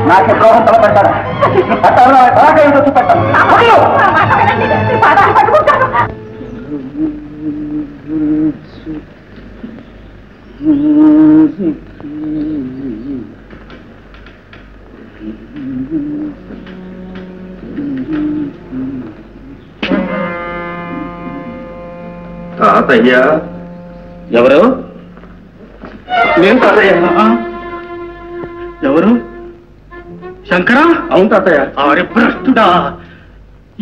నాకే ద్రోహం తలపెట్టాను. ఏంటో చూపెట్టాను. తాతయ్య ఎవరు? నేను తాతయ్య. ఎవరు? శంకరా? అవును తాతయ్య. అరే భ్రష్టుడా,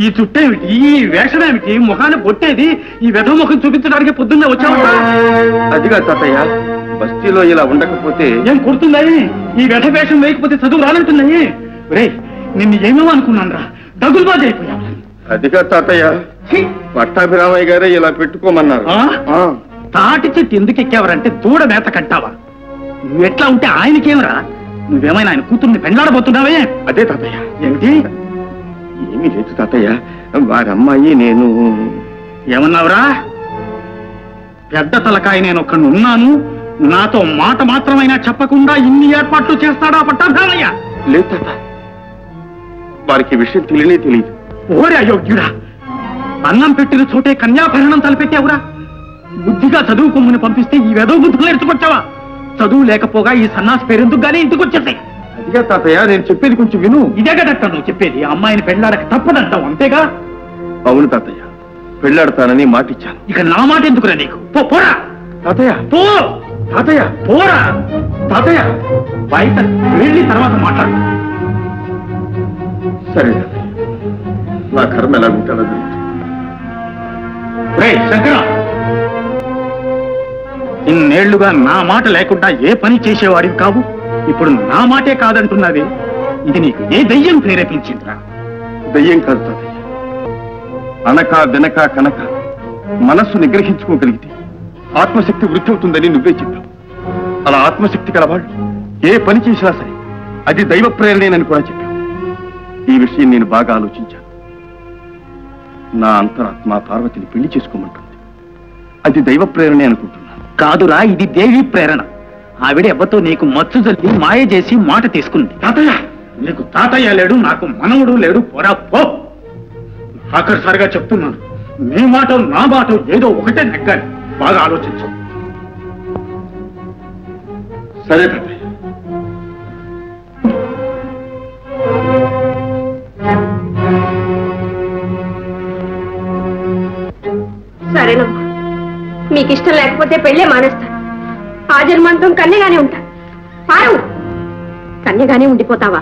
ఈ చుట్టేమిటి, ఈ వేషమేమిటి, ముఖాన్ని పొట్టేది, ఈ వెధ ముఖం చూపించడానికి పొద్దున్నే వచ్చావు? అదిగా తాతయ్య, బస్తీలో ఇలా ఉండకపోతే ఏం కుడుతున్నాయి? ఈ వెధ వేషం వేయకపోతే చదువు రానంటున్నాయి. రే, నిన్ను ఏమేమో అనుకున్నాను రా, డగులుబాజీ అయిపోయావు. అదిగా తాతయ్య, పట్టాభిరామయ్య గారే ఇలా పెట్టుకోమన్నారు. తాటి చెట్టు ఎందుకు ఎక్కావరంటే దూడ మేత కట్టావా? నువ్వెట్లా ఉంటే ఆయనకేమరా? నువ్వేమైనా ఆయన కూతుర్ని పెండ్లాడబోతున్నావే? అదే తాతయ్య. ఏమిటి? ఏమీ లేదు తాతయ్య, వారమ్మాయి నేను. ఏమన్నావురా? పెద్ద తలకాయ నేను ఒక్కడిని ఉన్నాను, నాతో మాట మాత్రమైనా చెప్పకుండా ఇన్ని ఏర్పాట్లు చేస్తాడా పట్టాభిరామయ్య? లేదు తాత, వారికి విషయం తెలియనే తెలియదు. ఓరే అయోగ్యుడా, అన్నం పెట్టిన చోటే కన్యాభరణం తలపెట్టావురా. బుద్ధిగా చదువుకోమని పంపిస్తే ఈ వెధవ బుద్ధులు నేర్చుకొచ్చావా? చదువు లేకపోగా ఈ సన్నాసి పేరెందుకు గానీ ఇంటికి వచ్చేసాయి. అదిగా తాతయ్య, నేను చెప్పేది కొంచెం విను. ఇదే కదట నువ్వు చెప్పేది, అమ్మాయిని పెళ్లాడక తప్పదంటావు, అంతేగా? అవును తాతయ్య, పెళ్లాడతానని మాటిచ్చాను. ఇక నా మాట ఎందుకురా నీకు? పోరా తాతయ్య, పో తాతయ్య, పోరా తాతయ్య. బయట వెళ్ళి తర్వాత మాట్లాడు. సరే తాతయ్య, నా కర్మ ఎలా ఉంటాడో శంకర, ఇన్నేళ్లుగా నా మాట లేకుండా ఏ పని చేసేవాడివి కావు, ఇప్పుడు నా మాటే కాదంటున్నావే. ఇది నీకు ఏ దయ్యం ప్రేరేపించిందిరా? దయ్యం కాదు తాతయ్య, అనక వెనక కనక మనస్సు నిగ్రహించుకోగలిగితే ఆత్మశక్తి వృద్ధి అవుతుందని నువ్వే చెప్పావు. అలా ఆత్మశక్తి కలవాళ్ళు ఏ పని చేసినా సరే అది దైవ ప్రేరణేనని కూడా చెప్పావు. ఈ విషయం నేను బాగా ఆలోచించాను. నా అంతరాత్మ పార్వతిని పెళ్లి చేసుకోమంటుంది. అది దైవ ప్రేరణే అనుకుంటున్నాను. కాదురా, ఇది దేవి ప్రేరణ. ఆవిడ ఎవ్వతో నీకు మచ్చు జల్లి మాయ చేసి మాట తీసుకుంది. తాతయ్య, నీకు తాతయ్య లేడు, నాకు మనవుడు లేడు, పోరా పో. ఆఖరిసారిగా చెప్తున్నాను, నీ మాట నా మాట ఏదో ఒకటే నెగ్గాలి. బాగా ఆలోచించు. సరే తాతయ్య. సరేనమ్మా, మీకు ఇష్టం లేకపోతే పెళ్ళే మానేస్తాను. ఆ జన్మాంతం కన్యగానే ఉంటా. పారు, కన్యగానే ఉండిపోతావా?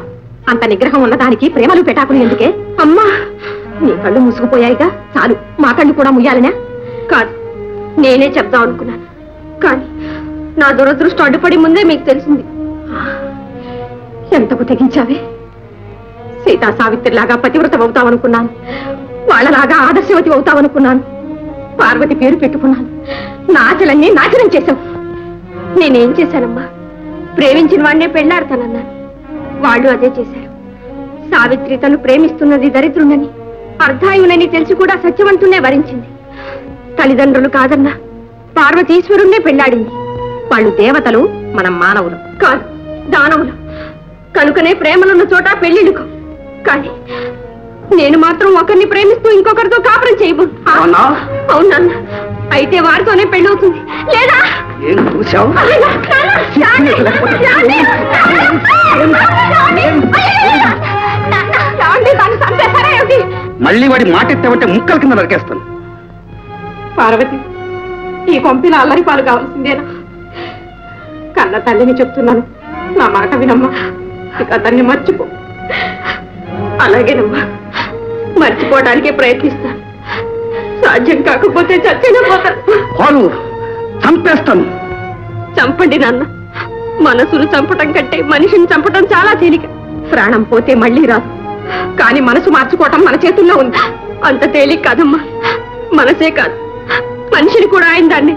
అంత నిగ్రహం ఉన్న దానికి ప్రేమలు పెటాకులు ఎందుకే? అమ్మా, నీ కళ్ళు మూసుకుపోయాయిగా, చాలు. మా కళ్ళు కూడా ముయ్యాలనా? కాదు, నేనే చెప్దాం అనుకున్నాను, కానీ నా దురదృష్టం అడ్డుపడి ముందే మీకు తెలిసింది. ఎంతకు తెగించావే? సీతా సావిత్రిలాగా పతివ్రత అవుతావనుకున్నాను, వాళ్ళలాగా ఆదర్శవతి అవుతావనుకున్నాను. పార్వతి పేరు పెట్టుకున్నాను, నా ఆశలన్నీ నాశనం చేశావు. నేనేం చేశానమ్మా? ప్రేమించిన వాడినే పెళ్లాడతానన్నాను, వాళ్ళు అదే చేశారు. సావిత్రి తను ప్రేమిస్తున్నది దరిద్రుండని, అర్ధాయునని తెలిసి కూడా సత్యవంతునే వరించింది. తల్లిదండ్రులు కాదన్నా పార్వతీశ్వరుణ్ణే పెళ్లాడింది. వాళ్ళు దేవతలు, మనం మానవులు కాదు, దానవులు. కనుకనే ప్రేమలున్న చోట పెళ్లిడుకు. కానీ నేను మాత్రం ఒకరిని ప్రేమిస్తూ ఇంకొకరితో కాపురం చేయబో. అవునన్నా, అయితే వారితోనే పెళ్ళవుతుంది. లేదా మళ్ళీ వాడి మాట ఎత్తావంటే ముక్కల కింద నరికేస్తాను. పార్వతి, ఈ కొంపిన అల్లరి పాలు కావాల్సిందేనా? కన్న తల్లిని చెప్తున్నాను, నా మాట వినమ్మా. ఇక అతన్ని మర్చిపో. అలాగేనమ్మా, మర్చిపోవడానికే ప్రయత్నిస్తాను. సాధ్యం కాకపోతే చచ్చిన పోతాను. చంపేస్తాను. చంపండి నాన్న. మనసును చంపటం కంటే మనిషిని చంపటం చాలా తేలిక. ప్రాణం పోతే మళ్ళీ రాదు, కానీ మనసు మార్చుకోవటం మన చేతుల్లో ఉంది. అంత తేలిక కాదమ్మా. మనసే కాదు, మనిషిని కూడా ఆయన దాన్ని.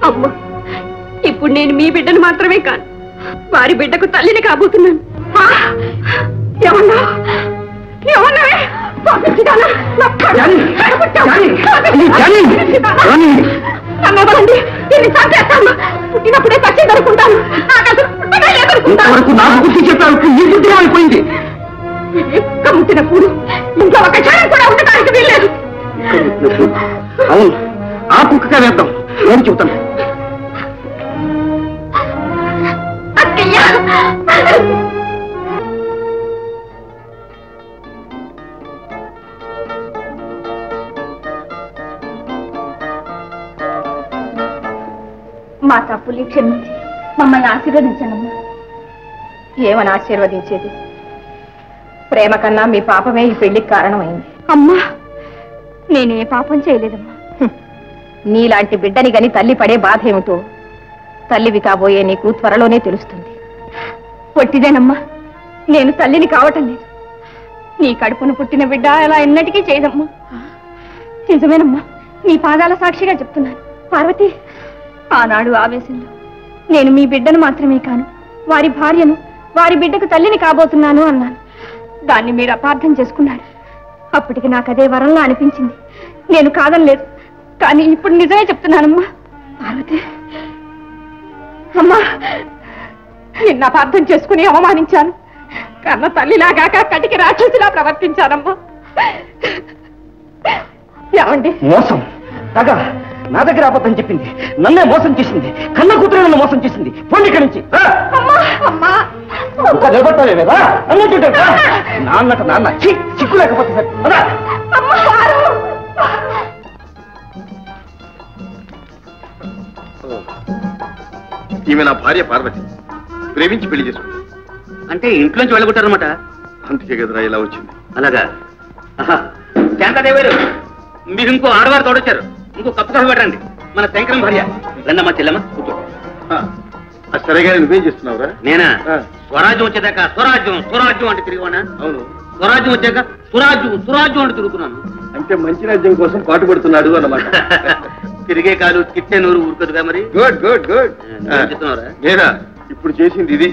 అమ్మా, ఇప్పుడు నేను మీ బిడ్డను మాత్రమే కాదు, వారి బిడ్డకు తల్లిని కాబోతున్నాను. ఏమన్నా ఏమన్నావే? ఇంతవరకు నాకు బుద్ధి చెప్పావు, నీ బుద్ధి అయిపోయింది. కమ్ముతున్నప్పుడు ఇంకా ఒక క్షణం కూడా ఉండటానికి వీల్లేదు. అవును, ఆ కుక్కగా వేద్దాం. నేను చెబుతాను. మా తప్పులు క్షమించి మమ్మల్ని ఆశీర్వదించండి. ఏమని ఆశీర్వదించేది? ప్రేమ కన్నా మీ పాపమే ఈ పెళ్లికి కారణమైంది. అమ్మా, నేనే పాపం చేయలేదమ్మా. నీలాంటి బిడ్డని గని తల్లి పడే బాధ ఏమిటో తల్లివి కాబోయే నీకు త్వరలోనే తెలుస్తుంది. పొట్టిదేనమ్మా, నేను తల్లిని కావటం లేదు. నీ కడుపును పుట్టిన బిడ్డ అలా ఎన్నటికీ చేయదమ్మా. నిజమేనమ్మా, నీ పాదాల సాక్షిగా చెప్తున్నాను. పార్వతి, ఆనాడు ఆవేశంలో నేను మీ బిడ్డను మాత్రమే కాను, వారి భార్యను, వారి బిడ్డకు తల్లిని కాబోతున్నాను అన్నాను. దాన్ని మీరు అపార్థం చేసుకున్నారు. అప్పటికి నాకు అదే వరంలా అనిపించింది. నేను కాదనలేదు. కానీ ఇప్పుడు నిజమే చెప్తున్నానమ్మా. పార్వతి అమ్మా, నిన్న అపార్థం చేసుకుని అవమానించాను. కన్న తల్లిలాగాక కటికి రాక్షసిలా ప్రవర్తించానమ్మా. ఏమండి? మోసం, తగా నా దగ్గర అబద్ధం చెప్పింది, నన్నే మోసం చేసింది, కన్న కూతురు నన్ను మోసం చేసింది. పోండి ఇక్కడి నుంచి. ఇంకా నిలబడతావే కదా అన్నట్టు నాన్నట నాన్న చిక్కు లేకపోతే సరే. ఈమె నా భార్య పార్వతి, ప్రేమించి పెళ్లి చేసుకుంది. అంటే ఇంట్లోంచి వెళ్ళగొట్టారనమాట. అందుకే కదరా ఇలా వచ్చింది. అలాగా? శాంతాదేవారు, మీరు ఇంకో ఆడవారు తోడొచ్చారు. ఇంకో కప్పు కాఫీ పెట్టండి. మన శంకరం భార్య. రండమ్మా చెల్లమ్మ, కూర్చో. సరేగా నువ్వేం చేస్తున్నావురా? నేనా? స్వరాజ్యం వచ్చేదాకా స్వరాజ్యం స్వరాజ్యం అంటే తిరిగివానా? అవును. స్వరాజ్యం వచ్చాక సురాజ్యం సురాజ్యం అంటే తిరుగుతున్నాను. అంటే మంచి రాజ్యం కోసం పాటు పడుతున్నాడు అన్నమాట. తిరిగే కాలు తిట్టే నూరు ఊరుకదుగా మరి. Good good good. చెప్తున్నారా? నేనా ఇప్పుడు చేసింది ఇది.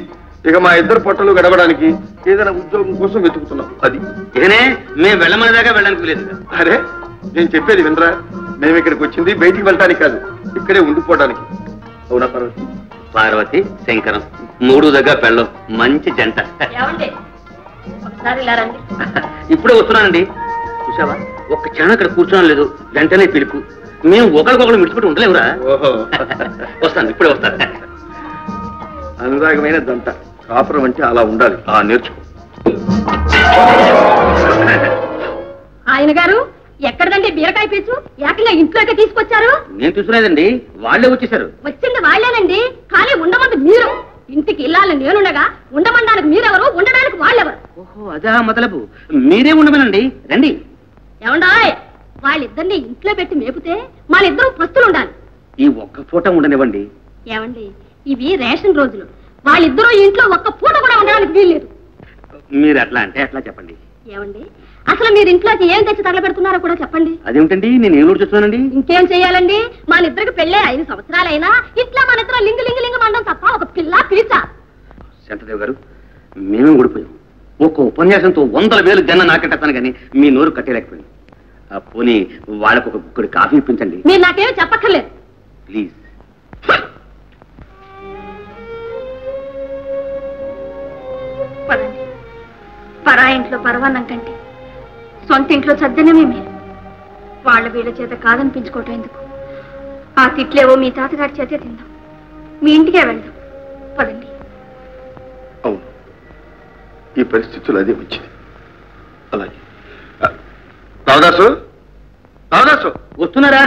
ఇక మా ఇద్దరు పొట్టలు గడవడానికి ఏదైనా ఉద్యోగం కోసం వెతుకుతున్నాం. అది ఇకనే మేము వెళ్ళమని దాకా వెళ్ళడానికి లేదు. అరే, నేను చెప్పేది వినరా? మేము ఇక్కడికి వచ్చింది బయటికి వెళ్ళటానికి కాదు, ఇక్కడే ఉండిపోవడానికి. అవునా పార్వతి? పార్వతి శంకరం మూడు దగ్గర పెళ్ళం మంచి జంట. ఇప్పుడే వస్తున్నానండి. చూసావా, ఒక్క క్షణం అక్కడ కూర్చోడం లేదు, వెంటనే పిలుపు. మేము ఒకరికొకరు మిడిచిపెట్టి ఉండలేవురా. ఓహో, వస్తాను, ఇప్పుడే వస్తాను. అనురాగమైన జంట కాపురం అంటే అలా ఉండాలి. నేర్చుకో. ఆయన గారు ఎక్కడదండి బీరకాయ పీచు? ఏకంగా ఇంట్లోకి తీసుకొచ్చారు? నేను చూసుకునేదండి, వాళ్ళే వచ్చేసారు. వచ్చింది వాళ్ళేనండి, కానీ ఉండమంది మీరు. ఇంటికి ఇల్లాలని నేనుండగా ఉండమండానికి మీరెవరు, ఉండడానికి వాళ్ళెవరు? ఓహో, అదా మొదలపు. మీరే ఉండమేనండి, రండి. ఏమండాయ్, వాళ్ళిద్దరిని ఇంట్లో పెట్టి మేపితే వాళ్ళిద్దరూ పస్తులు ఉండాలి. ఈ ఒక్క పూట ఉండనివ్వండి. ఏమండి, ఇవి రేషన్ రోజులు. వాళ్ళిద్దరూ ఇంట్లో ఒక్క పూట కూడా ఉండడానికి వీల్లేదు. మీరు ఎట్లా అంటే అట్లా చెప్పండి. ఏమండి, అసలు మీరు ఇంట్లోకి ఏం తెచ్చి తగలబెడుతున్నారో కూడా చెప్పండి. అదేమిటండి, నేను ఏం చూస్తున్నానండి? ఇంకేం చెయ్యాలండి, మన ఇద్దరికి పెళ్ళే 5 సంవత్సరాలైనా ఇట్లా మన ఇద్దరు లింగు లింగు లింగు మండం తప్ప ఒక పిల్ల పిలిచా. శాంతదేవ్ గారు, మేమే ఊడిపోయాం. ఒక్క ఉపన్యాసంతో 100,000 జన నాకెట్టాను కానీ మీ నోరు కట్టేలేకపోయింది. పోనీ వాళ్ళకు ఒక గుక్కడి కాఫీ ఇప్పించండి. మీరు నాకేమీ చెప్పక్కర్లేదు, ప్లీజ్. పదండి. పరా ఇంట్లో పరవాన్నం కంటే సొంత ఇంట్లో సజ్జనమే మీరు. వాళ్ళ వీళ్ళ చేత కాదనిపించుకోవటం ఎందుకు? ఆ తిట్లేవో మీ తాతగారి చేతే తిందాం, మీ ఇంటికే వెళ్దాం. పదండి. అవును, ఈ పరిస్థితులు అదే వచ్చింది. అలాగే. రావదాసు, రావదాసు వస్తున్నారా?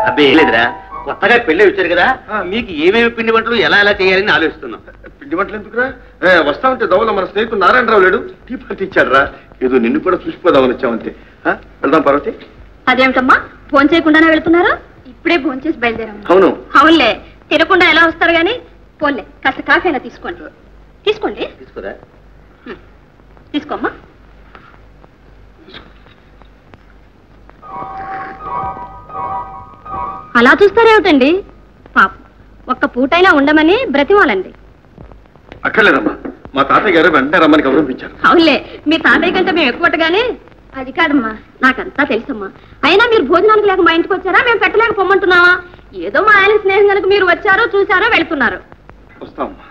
అబ్బే లేదురా, కొత్తగా పెళ్ళి వచ్చారు కదా, మీకు ఏమేమి పిండి వంటలు ఎలా ఎలా చేయాలని ఆలోచిస్తున్నాం. పిండి వంటలు ఎందుకురా? వస్తా ఉంటే దవల మన స్నేహితుడు నారాయణరావు లేడు, టీ పార్టీ ఇచ్చాడు రా. ఏదో నిన్ను కూడా చూసిపోదామని వచ్చామంతే. వెళ్దాం పార్వతి. అదేమిటమ్మా, ఫోన్ చేయకుండానే వెళ్తున్నారు? ఇప్పుడే ఫోన్ చేసి బయలుదేరాము. అవును. అవునులే, తినకుండా ఎలా వస్తారు గాని. పోన్లే, కాస్త కాఫీ అయినా తీసుకోండి. తీసుకోండి. తీసుకురా. తీసుకోమ్మా. అలా చూస్తారేమిటండి? పాపం, ఒక్క పూటైనా ఉండమని బ్రతిమాలండి. అక్కర్లేదమ్మా, మా తాతయ్య గారు వెంటనే రమ్మని గౌరవించారు. అవునులే, మీ తాతయ్య కంటే మేము ఎక్కువగానే. అది కాదమ్మా, నాకంతా తెలుసమ్మా. అయినా మీరు భోజనానికి లేక మా ఇంటికి వచ్చారా? మేము పెట్టలేక పొమ్మంటున్నావా? ఏదో మా ఆయన స్నేహం కనుక మీరు వచ్చారో చూసారో వెళ్తున్నారు. వస్తామమ్మా.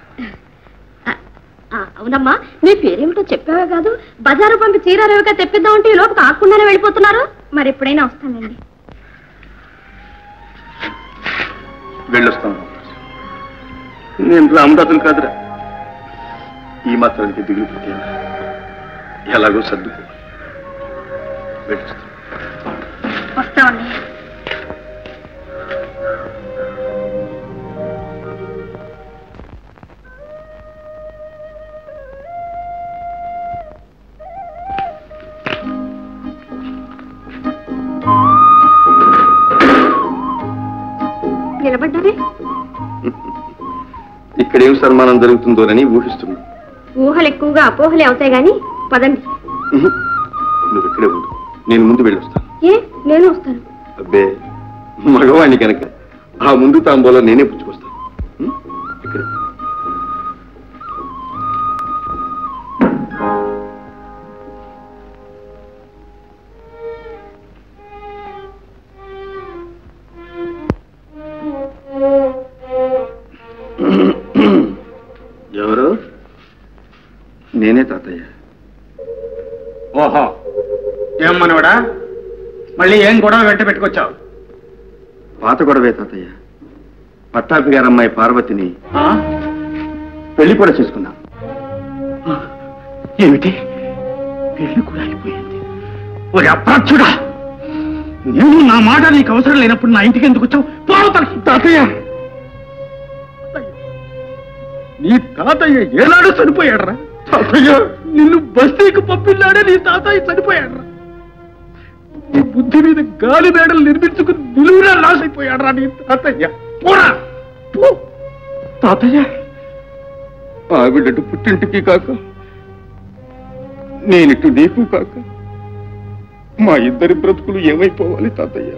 అవునమ్మా, మీ పేరేమిటో చెప్పావే కాదు, బజారు పంపి చీరారేవిగా తెప్పిద్దామంటే ఈ లోపు కాకుండానే వెళ్ళిపోతున్నారు. మరి ఎప్పుడైనా వస్తానండి. వెళ్ళొస్తాను. నేను రామదాసులు కాదురా. ఈ మాత్రానికి దిగులు పెట్టాను. ఎలాగో సర్దుకో. వెళ్ళొస్తాను. వస్తామండి. నిలబడ్డారే? ఇక్కడేం సన్మానం జరుగుతుందోనని ఊహిస్తున్నా. ఊహలు ఎక్కువగా అపోహలే అవుతాయి గాని పదండి. నువ్వు ఇక్కడే ఉండు, నేను ముందు వెళ్ళొస్తాను. ఏ, నేను వస్తాను. అబ్బే, మగవాణ్ణి కనుక ఆ ముందు తాంబూలో నేనే పుచ్చుకొస్తాను. ఇక్కడే. ఎవరు? నేనే తాతయ్య. ఓహో, ఏం మనవడా, మళ్ళీ ఏం గొడవ వెంట పెట్టుకొచ్చావు? పాత గొడవే తాతయ్య. పట్టాపి గారి అమ్మాయి పార్వతిని పెళ్లి కూడా చేసుకున్నాం. ఏమిటి, పెళ్లి కూడా అయిపోయింది? ఒరే అప్రాచ్యుడా, నేను నా మాట నీకు అవసరం లేనప్పుడు నా ఇంటికి ఎందుకు వచ్చావు? పోవతలకి. తాతయ్య, నీ తాతయ్య ఏనాడు చనిపోయాడరా? తాతయ్య, నిన్ను బస్తీకి పంపిల్లాడే నీ తాతయ్య చనిపోయాడరా? నీ బుద్ధి మీద గాలి మేడలు నిర్మించుకుని నిలువురా రాసైపోయాడరా నీ తాతయ్య. పోరా పో. తాతయ్య, ఆవిడటు పుట్టింటికి కాక నేనిటు నీకు కాక మా ఇద్దరి బ్రతుకులు ఏమైపోవాలి తాతయ్య?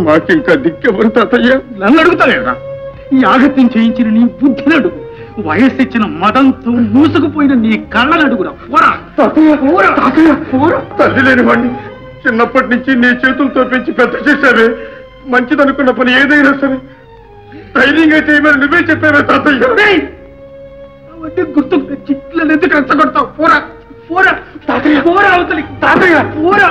మాకింకా దిక్కెవరు తాతయ్య? నన్ను అడుగుతాలేరా? ఈ ఆగత్యం చేయించిన నీ బుద్ధిని అడుగు, వయస్సు ఇచ్చిన మదంతో మూసుకుపోయిన నీ కళ్ళని అడుగురా. పోరా తాతయ్య, తాతయ్య, తల్లి లేని వాడిని చిన్నప్పటి నుంచి నీ చేతులతో పెంచి పెద్ద చేశావే. మంచిదనుకున్న పని ఏదైనా సరే ధైర్యంగా చేయమని నువ్వే చెప్పావే తాతయ్య. అవన్నీ గుర్తుకు తెచ్చి ఇట్లా ఎందుకు రెచ్చగొడతావు? పోరా పోరా తాతయ్య, పోరా అవతలికి. తాతయ్య, పోరా.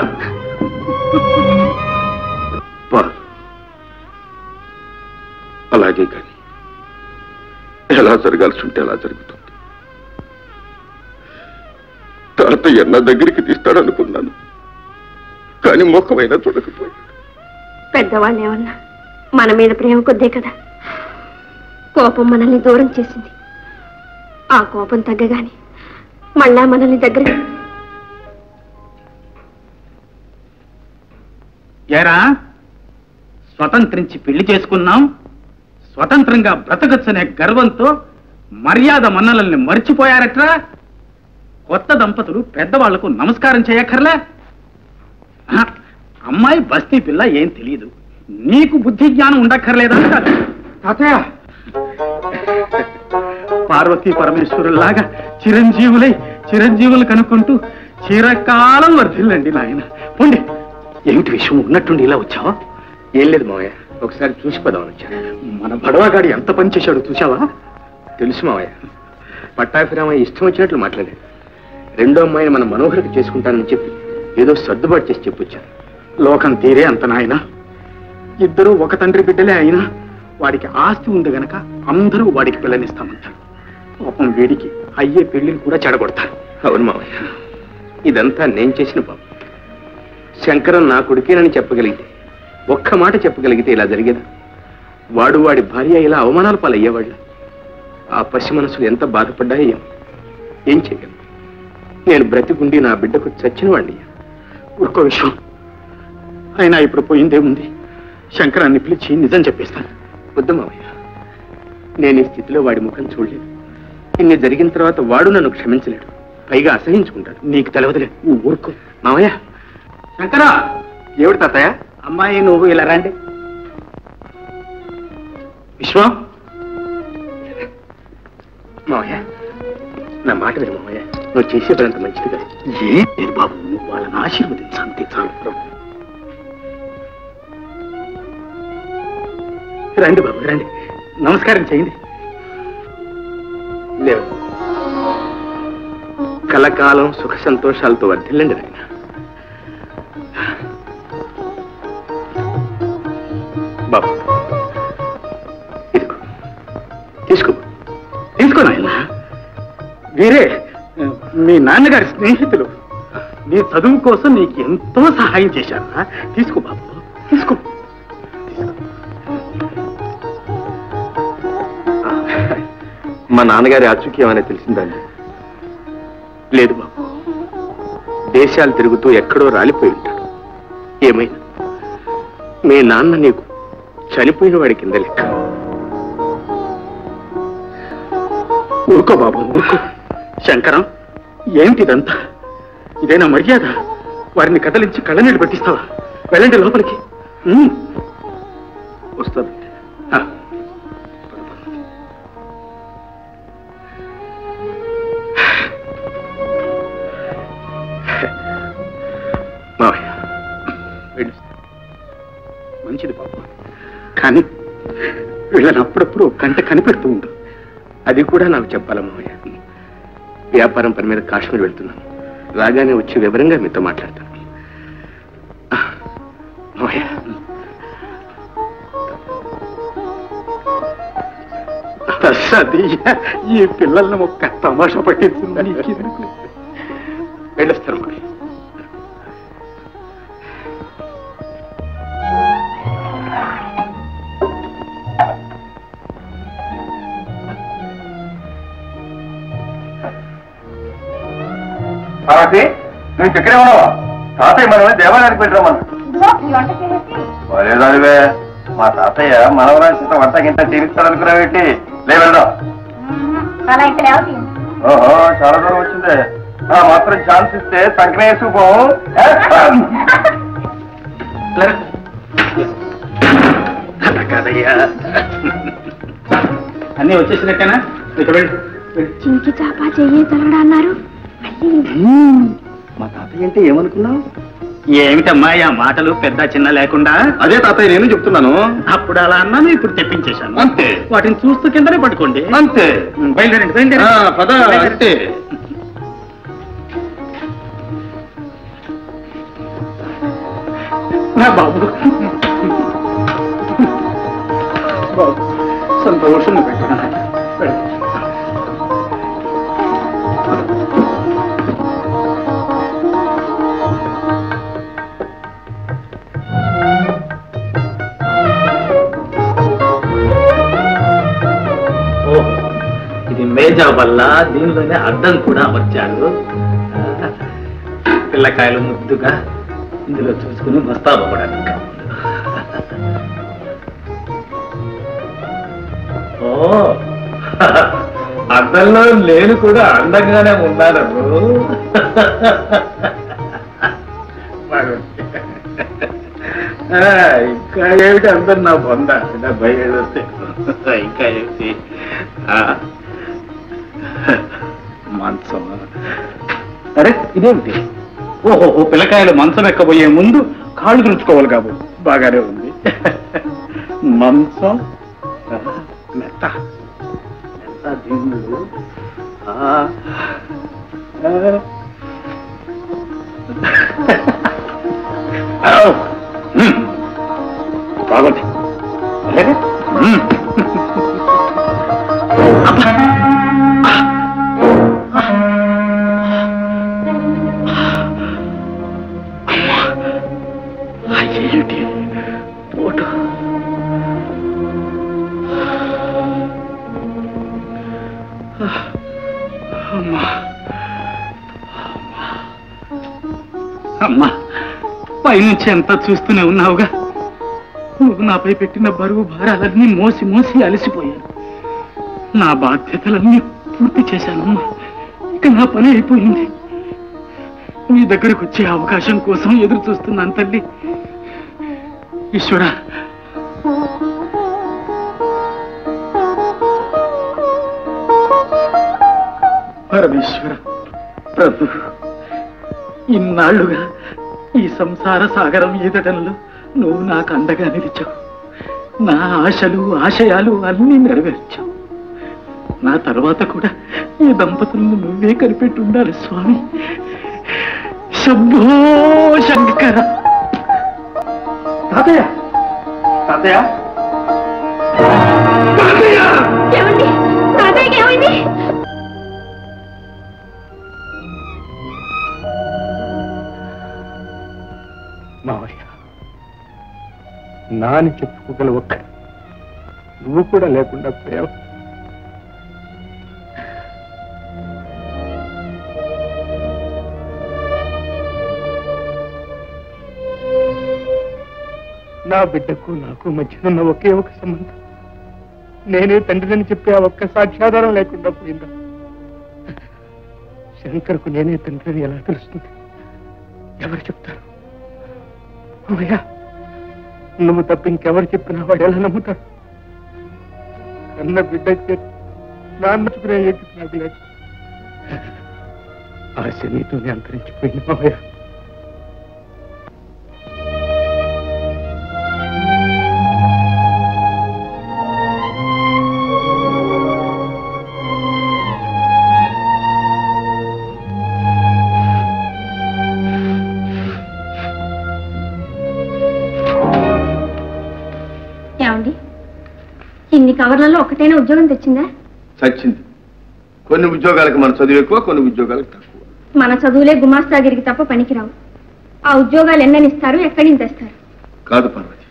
అలాగే కానీ ఎలా జరగాల్సి ఉంటే అలా జరుగుతుంది. తాతయ్య నా దగ్గరికి తీస్తాడనుకున్నాను, కానీ ముఖమైనా చూడకపోయాడు. పెద్దవాళ్ళు ఏమన్నా మన మీద ప్రేమ కొద్దే కదా. కోపం మనల్ని దూరం చేసింది. ఆ కోపం తగ్గగానే మళ్ళా మనల్ని దగ్గర. ఏరా, స్వతంత్రించి పెళ్లి చేసుకున్నాం, స్వతంత్రంగా బ్రతకచ్చనే గర్వంతో మర్యాద మన్నలల్ని మర్చిపోయారట్రా? కొత్త దంపతులు పెద్దవాళ్లకు నమస్కారం చేయక్కర్లే? అమ్మాయి బస్తీ పిల్ల ఏం తెలియదు, నీకు బుద్ధి జ్ఞానం ఉండక్కర్లేదా? తాతయ్య, పార్వతీ పరమేశ్వరులాగా చిరంజీవులు కనుక్కుంటూ చిరకాలం వర్ధిల్లండి నాయన. పొండి. ఏమిటి విషయం ఉన్నట్టుండి ఇలా వచ్చావా? ఏం లేదు మావయ్య, ఒకసారి చూసిపోదామని వచ్చాను. మన బడవాగాడి ఎంత పని చేశాడు చూసావా? తెలుసు మావయ్య, పట్టాభిరామయ్య ఇష్టం వచ్చినట్లు మాట్లాడాడు. రెండో అమ్మాయిని మన మనోహరికి చేసుకుంటానని చెప్పి ఏదో సర్దుబాటు చేసి చెప్పొచ్చాను. లోకం తీరే అంత నాయన. ఇద్దరూ ఒక తండ్రి బిడ్డలే అయినా వాడికి ఆస్తి ఉంది గనక అందరూ వాడికి పిల్లనిస్తామంటారు. పాపం వీడికి అయ్యే పెళ్లిని కూడా చెడగొడతారు. అవును మావయ్య, ఇదంతా నేను చేసిన పాపం. శంకరం నా కొడుకేనని చెప్పగలిగితే, ఒక్క మాట చెప్పగలిగితే ఇలా జరిగేదా? వాడు వాడి భార్య ఇలా అవమానాల పాలయ్యేవాళ్ళ. ఆ పసి మనసులు ఎంత బాధపడ్డాయో. ఏం చేయగలను? నేను బ్రతికుండి నా బిడ్డకు చచ్చిన వాడిని. ఒక్క విషయం అయినా ఇప్పుడు పోయిందేముంది, శంకరాన్ని పిలిచి నిజం చెప్పేస్తాను. వద్దు మావయ్య, నేను ఈ స్థితిలో వాడి ముఖం చూడలేదు. ఇన్ని జరిగిన తర్వాత వాడు నన్ను క్షమించలేడు, పైగా అసహించుకుంటాడు. నీకు తెలవదులే, నువ్వు ఊరుకో. మావయ్య. శంకరా. ఏమిటి తాతయ్య? అమ్మాయి నువ్వు ఇలా రండి. విశ్వం. మావయ్య, నా మాట విను మావయ్య, నువ్వు చేసే పని అంత మంచిది కాదు. ఏం బాబు, నువ్వు వాళ్ళని ఆశీర్వదించు అంతే చాలు. రండి బాబు రండి, నమస్కారం చేయండి. లేవు, కలకాలం సుఖ సంతోషాలతో వర్ధిల్లండి నాయన. బాబు తీసుకో తీసుకో నాయన. వీరే మీ నాన్నగారి స్నేహితులు. నీ చదువు కోసం నీకు ఎంతో సహాయం చేశారా. తీసుకో బాబు, తీసుకో. మా నాన్నగారి ఆచూకీ ఏమైనా తెలిసిందండి? లేదు బాబు, దేశాలు తిరుగుతూ ఎక్కడో రాలిపోయి ఉంటాడు. ఏమైనా మీ నాన్న నీకు చనిపోయిన వాడి కింద లెక్క. ఊరుకో బాబు ఊరుకో. శంకరం, ఏమిటిదంతా? ఇదేనా మర్యాద? వారిని కదలించి కళ్ళనీళ్ళు పెట్టిస్తావా? వెళ్ళండి లోపలికి. వస్తుంది. మంచిది బాబు, కానీ వీళ్ళని అప్పుడప్పుడు కంట కనిపెడుతూ ఉండు. అది కూడా నాకు చెప్పాలా మావయ్య? వ్యాపారం పని మీద కాశ్మీర్ వెళ్తున్నాను. రాగానే వచ్చి వివరంగా మీతో మాట్లాడతాను. మావయ్య, ఈ పిల్లల్ని ఒక్క తమాషా పట్టించిందని వెళ్ళొస్తారు మావయ్య. పార్వతి, నువ్వు ఇక్కడే ఉన్నావా? తాతయ్య మనమే దేవాలయానికి పెట్టామన్నా. లేదనివే, మా తాతయ్య మనవరాజు వంట గింట తీరుస్తాడనుకున్నావేంటి? వెళ్దాం. ఓహో, చాలా దూరం వచ్చిందే. మాత్రం ఛాన్స్ ఇస్తే సంకనే వేసుకుపోం. కాదయ్యా, అన్నీ వచ్చేసినట్టేనా? ఇక్కడ చింకి చాపా చెయ్యి తలడా అన్నారు. మా తాతయ్య అంటే ఏమనుకున్నావు? ఏమిటమ్మా ఆ మాటలు పెద్ద చిన్న లేకుండా? అదే తాతయ్య నేను చెప్తున్నాను. అప్పుడు అలా అన్నాను, ఇప్పుడు తెప్పించేశాను. అంతే. వాటిని చూస్తూ కిందనే పట్టుకోండి. అంతే. బయలుదేరండి బయలుదేరండి. పద. అంతే. నా బాబు బాబు సంతోషంగా పెట్టినా. ఇది మేజా వల్ల దీనిలోనే అద్దం కూడా అమర్చారు. పిల్లకాయలు ముద్దుగా ఇందులో చూసుకుని మస్తాబడానికి. ఓ, అద్దంలో నేను కూడా అందంగానే ఉన్నాను. ఇంకా ఏమిటి అందరు నా బొంద 70 ఏళ్ళు వస్తే ఇంకా ఏమిటి? మంచం. అరే ఇదేమిటి? ఓహో, పిల్లకాయలు మంచం ఎక్కబోయే ముందు కాళ్ళు తుడుచుకోవాలి కాబో. బాగానే ఉంది. మంచం మెత్త మెత్త దిండు. బాగుంది. ఏమిటి పోటు? అమ్మా, పైనుంచి ఎంత చూస్తూనే ఉన్నావుగా. నువ్వు నాపై పెట్టిన బరువు భారాలన్నీ మోసి మోసి అలసిపోయాను. నా బాధ్యతలన్నీ పూర్తి చేశానమ్మా. ఇక నా పని అయిపోయింది. నీ దగ్గరకు వచ్చే అవకాశం కోసం ఎదురు చూస్తున్నాను తల్లి. ఈశ్వరా, పరమేశ్వర, ప్రభు, ఇన్నాళ్లుగా ఈ సంసార సాగరం ఈదటంలో నువ్వు నాకు అండగా నిలిచావు. నా ఆశలు ఆశయాలు అన్నీ నెరవేర్చావు. నా తర్వాత కూడా ఈ దంపతులను నువ్వే కనిపెట్టి ఉండాలి స్వామి. శంభో శంకర. తాతయ్య తాతయ్య తాతయ్య ఏమండి? తాతయ్యకి ఏమైంది? మావయ్య, నాని చెప్పుకోగల ఒక్క నువ్వు కూడా లేకుండా పోయావు. నా బిడ్డకు నాకు మధ్యనున్న ఒకే ఒక సంబంధం నేనే తండ్రిని చెప్పే ఆ ఒక్క సాక్ష్యాధారం లేకుండా పోయిందా? శంకర్కు నేనే తండ్రిని ఎలా తెలుస్తుంది? ఎవరు చెప్తారు? అమ్మయ్యా, నువ్వు తప్ప ఇంకెవరు చెప్పినా వాడు ఎలా నమ్ముతాడు? కన్న బిడ్డ నాన్నచుకునే నాకు లేదు. ఆశ నీతోనే అంతరించిపోయింది మావయ్య. ఇన్ని కవర్లలో ఒకటైనా ఉద్యోగం తెచ్చిందా? చచ్చింది. కొన్ని ఉద్యోగాలకు మన చదువు ఎక్కువ, కొన్ని ఉద్యోగాలకు తక్కువ. మన చదువులే గుమాస్తాగిరికి తప్ప పనికిరావు. ఆ ఉద్యోగాలు ఎన్నని ఇస్తారు, ఎక్కడి నుంచి తెస్తారు? కాదు పార్వతి,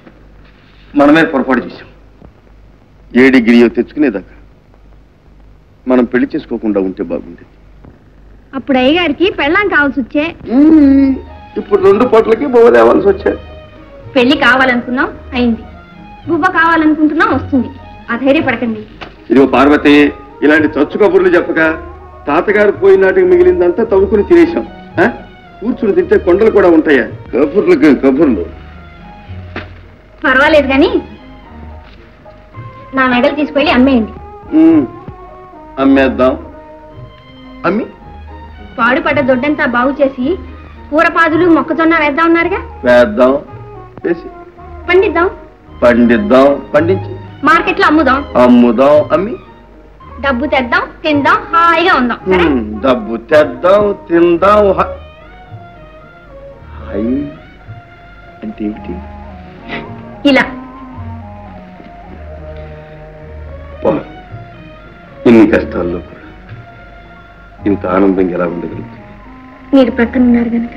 మనమే పొరపాటు చేశాం. ఏ డిగ్రీయో తెచ్చుకునేదాకా మనం పెళ్లి చేసుకోకుండా ఉంటే బాగుండేది. అప్పుడు అయ్యగారికి పెళ్ళాం కావాల్సి వచ్చే. ఇప్పుడు 2 పూటలకి బొవ్వ తేవాల్సి వచ్చాయి. పెళ్లి కావాలనుకున్నాం, అయింది. గుబ్బ కావాలనుకుంటున్నాం, వస్తుంది. అధైర్యపడకండి. ఇదిగో పార్వతి, ఇలాంటి చచ్చు కబుర్లు చెప్పక తాతగారు పోయిన నాటికి మిగిలిందంతా తవ్వుకుని తినేశాం. కూర్చుని తింటే కొండలు కూడా ఉంటాయా? కబుర్లు కబుర్లు. పర్వాలేదు కానీ నా మెడలు తీసుకెళ్ళి అమ్మేయండి. అమ్మేద్దాం. అమ్మి పాడుపడ్డ దొడ్డంతా బాగు చేసి కూరపాదులు మొక్కజొన్న వేద్దాం ఉన్నారుగా. వేద్దాం. వేసి పండిద్దాం. పండిద్దాం. పండించి మార్కెట్లో అమ్ముదాం. అమ్ముదాం. అమ్మి డబ్బు తెద్దాం, తిందాం, హాయిగా ఉందాం. డబ్బు తెద్దాం, తిందాం. హాయ్ అంటే ఏమిటి? ఇలా ఇన్ని కష్టాల్లో కూడా ఇంత ఆనందంగా ఎలా ఉండగలుగుతుంది? మీరు ప్రక్కన ఉన్నారు కనుక.